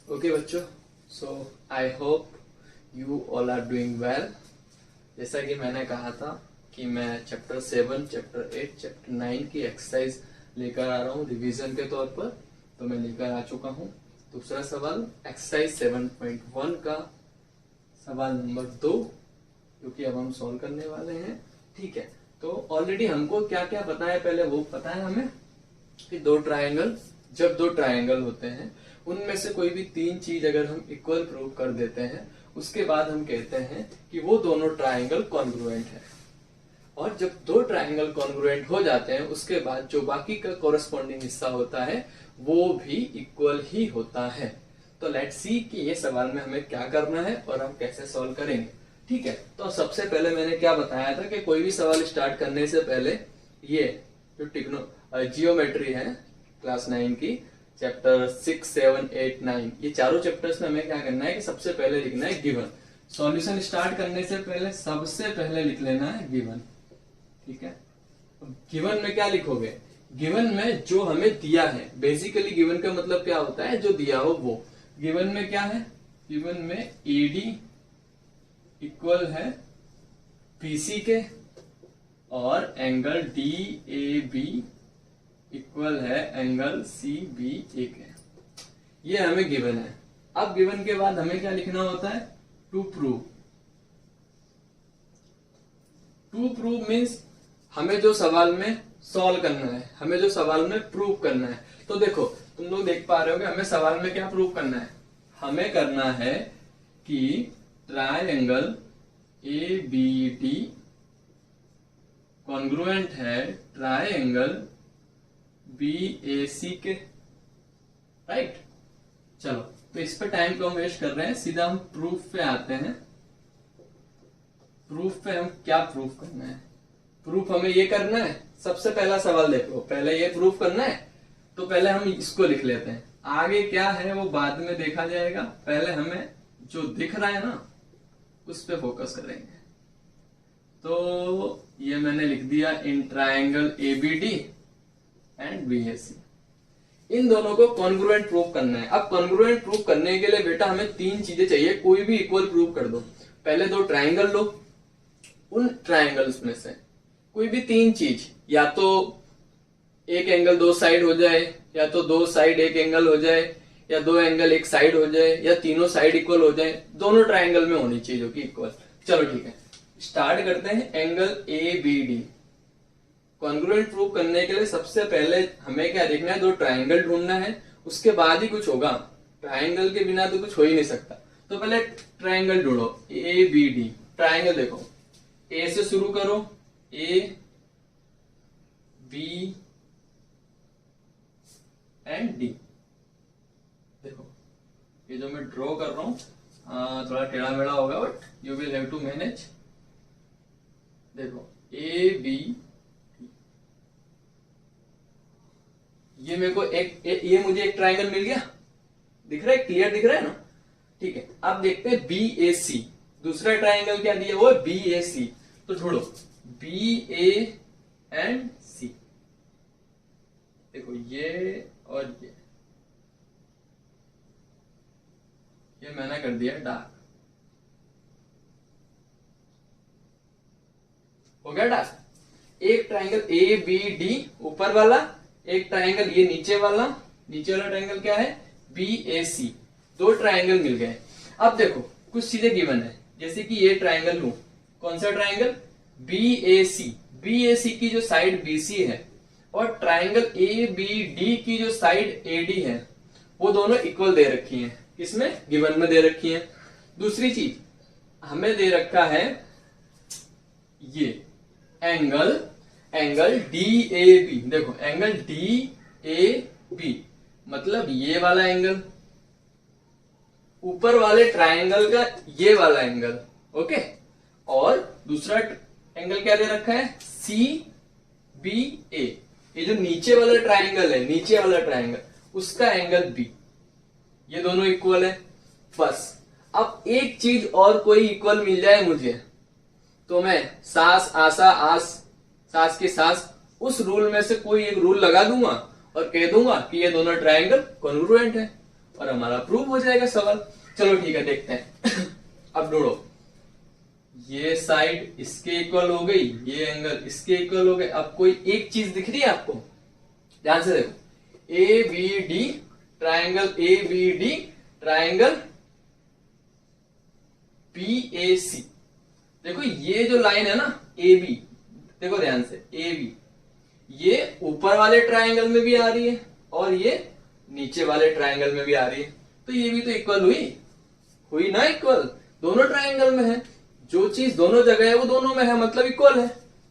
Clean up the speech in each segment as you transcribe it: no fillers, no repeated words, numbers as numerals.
Okay बच्चों, so I hope you all are doing well. जैसा कि मैंने कहा था कि मैं चैप्टर 7, चैप्टर 8, चैप्टर 9 की एक्सरसाइज लेकर आ रहा हूँ रिवीजन के तौर पर। तो मैं लेकर आ चुका हूँ दूसरा सवाल, एक्सरसाइज 7.1 का सवाल नंबर 2, क्योंकि अब हम सॉल्व करने वाले हैं। ठीक है, तो ऑलरेडी हमको क्या क्या पता है, पहले वो पता है हमें कि जब दो ट्रायंगल होते हैं उनमें से कोई भी तीन चीज अगर हम इक्वल प्रूव कर देते हैं, उसके बाद हम कहते हैं कि वो दोनों ट्रायंगल कॉन्ग्रुएंट है। और जब दो ट्रायंगल कॉन्ग्रुएंट हो जाते हैं, उसके बाद जो बाकी का कोरस्पॉन्डिंग हिस्सा होता है वो भी इक्वल ही होता है। तो लेट्स सी कि ये सवाल में हमें क्या करना है और हम कैसे सॉल्व करेंगे। ठीक है, तो सबसे पहले मैंने क्या बताया था कि कोई भी सवाल स्टार्ट करने से पहले ये जो जियोमेट्री है क्लास 9 की, चैप्टर 6, 7, 8, 9, ये चारों चैप्टर्स में हमें क्या करना है कि सबसे पहले लिखना है गिवन। सॉल्यूशन स्टार्ट करने से पहले सबसे पहले लिख लेना है गिवन। ठीक है, गिवन में क्या लिखोगे? गिवन में जो हमें दिया है, बेसिकली गिवन का मतलब क्या होता है? जो दिया हो वो। गिवन में क्या है? गिवन में एडी इक्वल है बीसी के और angle D A B equal है एंगल सी बी ए के। ये हमें गिवन है। अब गिवन के बाद हमें क्या लिखना होता है? To prove. To prove means हमें जो सवाल में सॉल्व करना है, हमें जो सवाल में प्रूव करना है। तो देखो, तुम लोग देख पा रहे हो कि हमें सवाल में क्या प्रूव करना है। हमें करना है कि triangle A B D congruent है ट्रायंगल बी ए सी के। राइट, चलो तो इस पे टाइम क्यों वेस्ट कर रहे हैं, सीधा हम प्रूफ पे आते हैं। प्रूफ पे हम क्या प्रूफ करना है? प्रूफ हमें ये करना है, सबसे पहला सवाल देखो, पहले ये प्रूफ करना है। तो पहले हम इसको लिख लेते हैं, आगे क्या है वो बाद में देखा जाएगा। पहले हमें जो दिख रहा है ना उस पे फोकस करेंगे। तो ये मैंने लिख दिया in triangle A B D and B A C. इन दोनों को कॉन्ग्रुएंट प्रूव करना है। अब कॉन्ग्रुएंट प्रूव करने के लिए बेटा हमें तीन चीजें चाहिए। कोई भी इक्वल प्रूव कर दो। पहले दो ट्रायंगल लो, उन ट्रायंगल्स में से कोई भी तीन चीज, या तो एक एंगल दो साइड हो जाए, या तो दो साइड एक एंगल हो जाए, या दो एंगल एक साइड हो जाए, या तीनों साइड इक्वल हो जाए। दोनों ट्रायंगल में होनी चाहिए जो कि इक्वल। चलो ठीक है, स्टार्ट करते हैं। Angle A B D congruent prove करने के लिए सबसे पहले हमें क्या देखना है? दो ट्रायंगल ढूंढना है, उसके बाद ही कुछ होगा। ट्रायंगल के बिना तो कुछ हो ही नहीं सकता। तो पहले ट्रायंगल ढूंढो, ए बी डी। ट्रायंगल देखो, ए से शुरू करो, ए बी एंड डी। देखो ये जो मैं ड्रॉ कर रहा हूं थोड़ा टेढ़ा मेढ़ा होगा, but you will have to manage. देखो ए बी, ये मेरे को ये मुझे एक ट्रायंगल मिल गया। दिख रहा है? क्लियर दिख रहा है ना? ठीक है, अब देखते हैं बी ए सी। दूसरा ट्रायंगल क्या दिया? वो बी ए सी। तो ढूंढो बी ए एंड सी। देखो ये और ये मैंने कर दिया डार्क। हो गया डार्क। एक ट्रायंगल ए बी डी ऊपर वाला, एक ट्रायंगल ये नीचे वाला ट्रायंगल क्या है? बी ए सी। दो ट्रायंगल मिल गए। अब देखो कुछ चीजें गिवन है, जैसे कि ये ट्रायंगल लू। कौन सा triangle? B A C. B A सी की जो साइड बी सी है और ट्रायंगल ए बी डी की जो साइड ए डी है, वो दोनों इक्वल दे रखी हैं। किसमें? गिवन में दे रखी हैं। दूसरी चीज हमें दे रखा है ये एंगल डी ए बी। देखो एंगल डी ए बी मतलब ये वाला एंगल, ऊपर वाले ट्रायंगल का ये वाला एंगल। ओके, और दूसरा एंगल क्या दे रखा है? सी बी ए। ये जो नीचे वाला ट्रायंगल है, नीचे वाला ट्रायंगल, उसका एंगल बी। ये दोनों इक्वल है। बस अब एक चीज और कोई इक्वल मिल जाए मुझे, तो मैं सास आसा आस सास के सास उस रूल में से कोई एक रूल लगा दूंगा और कह दूंगा कि ये दोनों ट्रायंगल कॉन्ग्रुएंट है। और हमारा प्रूव हो जाएगा सवाल। चलो ठीक है, देखते हैं। अब ढूंढो, ये साइड इसके इक्वल हो गई, ये एंगल इसके इक्वल हो गए। अब कोई एक चीज दिख रही है आपको? ध्यान से देखो, A B D triangle, A B D triangle P A C. देखो ये जो लाइन है ना ए बी, देखो ध्यान से, ए बी ये ऊपर वाले ट्राइंगल में भी आ रही है और ये नीचे वाले ट्राइंगल में भी आ रही है, तो ये भी तो इक्वल हुई ना, इक्वल दोनों ट्राइंगल में है। जो चीज दोनों जगह है वो दोनों में है, मतलब इक्वल है।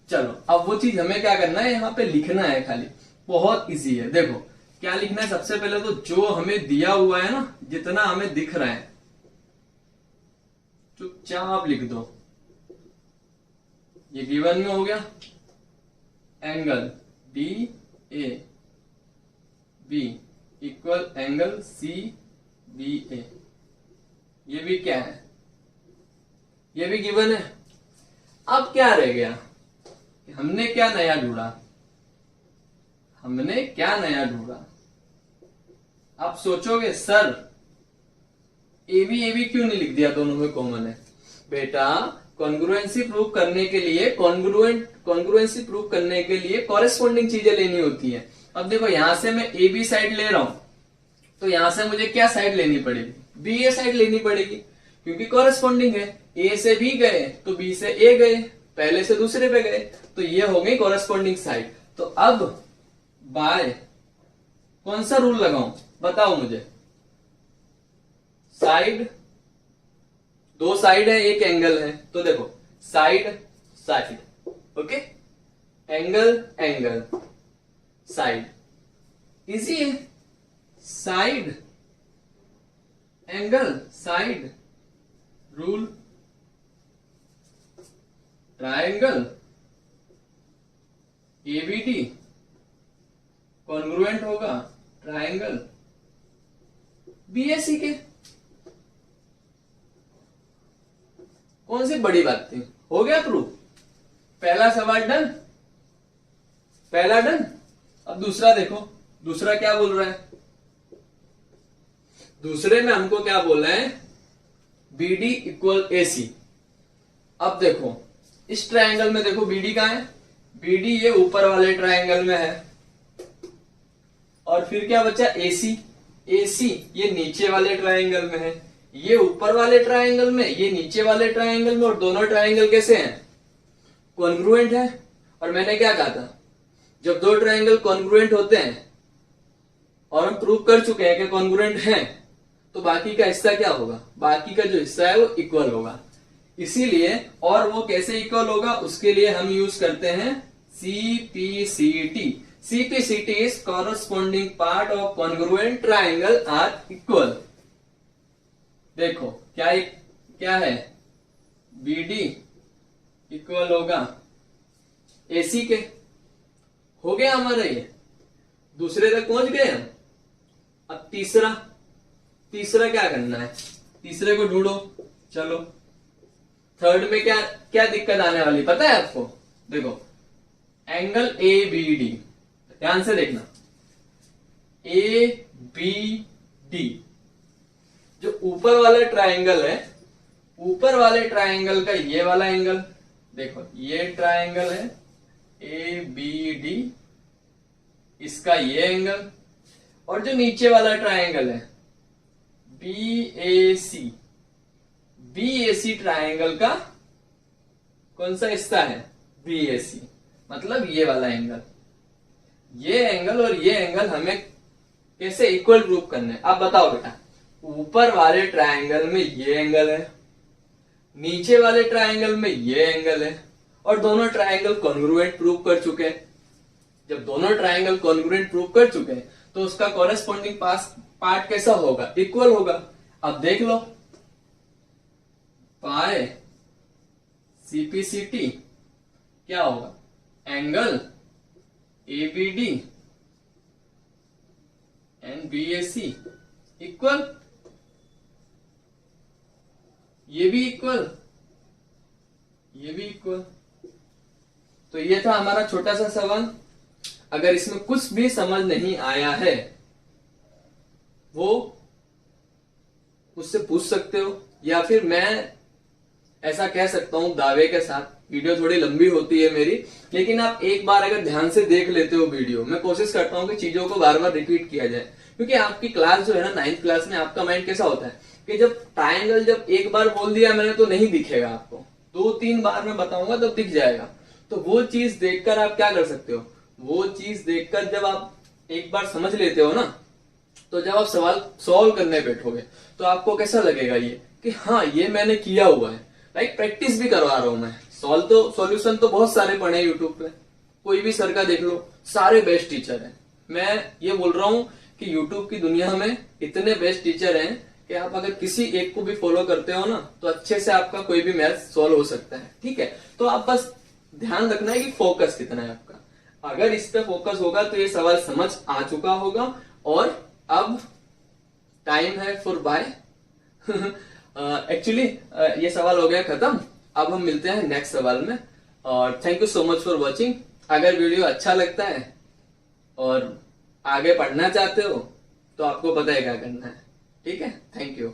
चलो अब वो चीज हमें क्या करना है, यहाँ पे लिखना है खाली, बहुत इजी है। देखो क्या लिखना है, सबसे पहले तो जो हमें दिया हुआ है ना, जितना हमें दिख रहा है चुपचाप लिख दो। ये गिवन में हो गया, angle D A B equal angle C B A, ये भी क्या है, ये भी गिवन है। अब क्या रह गया, हमने क्या नया ढूंढा, हमने क्या नया ढूंढा। आप सोचोगे सर ए बी क्यों नहीं लिख दिया, दोनों में कॉमन है। बेटा कॉन्ग्रुएंसी प्रूव करने के लिए, कॉन्ग्रुएंसी प्रूव करने के लिए कॉरेस्पॉन्डिंग चीजें लेनी होती है। अब देखो यहां से मैं ए बी साइड ले रहा हूं, तो यहां से मुझे क्या साइड लेनी पड़ेगी, बी ए साइड लेनी पड़ेगी, क्योंकि कॉरेस्पॉन्डिंग है। ए से बी गए तो बी से ए गए, पहले से दूसरे पे गए, तो ये हो गई कॉरेस्पॉन्डिंग साइड। तो अब बाय कौन सा रूल लगाऊं, बताओ मुझे। साइड, दो साइड है एक एंगल है, तो देखो side side, okay, angle angle side, easy है। Side angle side rule, triangle A B D congruent होगा ट्रायंगल बीएसी के। कौन सी बड़ी बात थी, हो गया प्रूफ। पहला सवाल डन, पहला डन। अब दूसरा देखो, दूसरा क्या बोल रहा है, दूसरे में हमको क्या बोल रहे हैं, बीडी इक्वल एसी। अब देखो इस ट्रायंगल में देखो बीडी कहां है, बीडी ये ऊपर वाले ट्रायंगल में है, और फिर क्या बचा एसी, एसी ये नीचे वाले ट्रायंगल में है। ये ऊपर वाले ट्रायंगल में, ये नीचे वाले ट्रायंगल में, और दोनों ट्रायंगल कैसे हैं, कॉन्ग्रुएंट है। और मैंने क्या कहा था, जब दो ट्रायंगल कॉन्ग्रुएंट होते हैं और हम प्रूव कर चुके हैं कि कॉन्ग्रुएंट हैं, तो बाकी का हिस्सा क्या होगा, बाकी का जो हिस्सा है वो इक्वल होगा। इसीलिए, और वो कैसे इक्वल होगा, उसके लिए हम यूज करते हैं CPCT। CPCT is corresponding part of congruent triangle are equal। देखो क्या है, BD इक्वल होगा AC के। हो गया हमारा, ये दूसरे तक पहुंच गए हम। अब तीसरा क्या करना है, तीसरे को ढूंढो। चलो थर्ड में क्या दिक्कत आने वाली पता है आपको, देखो एंगल ABD, ध्यान से देखना, ABD जो ऊपर वाला ट्रायंगल है, ऊपर वाले ट्रायंगल का ये वाला एंगल, देखो ये ट्रायंगल है ABD, इसका ये एंगल, और जो नीचे वाला ट्रायंगल है BAC ट्रायंगल का कौन सा हिस्सा है, BAC, मतलब ये वाला एंगल। ये एंगल और ये एंगल हमें कैसे इक्वल प्रूव करने, आप बताओ बेटा। ऊपर वाले ट्रायंगल में ये एंगल है, नीचे वाले ट्रायंगल में ये एंगल है, और दोनों ट्रायंगल कॉन्ग्रुएंट प्रूव कर चुके हैं। जब दोनों ट्रायंगल कॉन्ग्रुएंट प्रूव कर चुके हैं, तो उसका कॉरेस्पॉन्डिंग पार्ट कैसा होगा, इक्वल होगा। अब देख लो, बाय CPCT क्या होगा, angle ABD and BAC equal, ये भी इक्वल, ये भी इक्वल। तो ये था हमारा छोटा सा सवाल। अगर इसमें कुछ भी समझ नहीं आया है, वो मुझसे पूछ सकते हो, या फिर मैं ऐसा कह सकता हूं दावे के साथ, वीडियो थोड़ी लंबी होती है मेरी, लेकिन आप एक बार अगर ध्यान से देख लेते हो वीडियो, मैं कोशिश करता हूं कि चीजों को बार बार रिपीट किया जाए, क्योंकि आपकी क्लास जो है ना 9th क्लास में, आपका माइंड कैसा होता है कि जब ट्रायंगल जब एक बार बोल दिया मैंने तो नहीं दिखेगा आपको, 2-3 बार मैं बताऊंगा तब दिख जाएगा। तो वो चीज देखकर आप क्या कर सकते हो, वो चीज देखकर जब आप एक बार समझ लेते हो ना, तो जब आप सवाल सॉल्व करने बैठोगे तो आपको कैसा लगेगा ये कि हाँ ये मैंने किया हुआ है, लाइक प्रैक्टिस भी करवा रहा हूं मैं। सॉल्यूशन तो बहुत सारे पढ़े हैं यूट्यूब पे, कोई भी सर का देख लो, सारे बेस्ट टीचर हैं। मैं ये बोल रहा हूं कि यूट्यूब की दुनिया में इतने बेस्ट टीचर हैं कि आप अगर किसी एक को भी फॉलो करते हो ना तो अच्छे से आपका कोई भी मैथ सॉल्व हो सकता है। ठीक है, तो आप बस ध्यान रखना है कि फोकस कितना है आपका। अगर इस पे फोकस होगा तो ये सवाल समझ आ चुका होगा, और अब टाइम है फॉर बाय। एक्चुअली ये सवाल हो गया खत्म, अब हम मिलते हैं नेक्स्ट सवाल में। और thank you so much for watching. अगर वीडियो अच्छा लगता है और आगे पढ़ना चाहते हो तो आपको पता है क्या करना है। ठीक है, थैंक यू।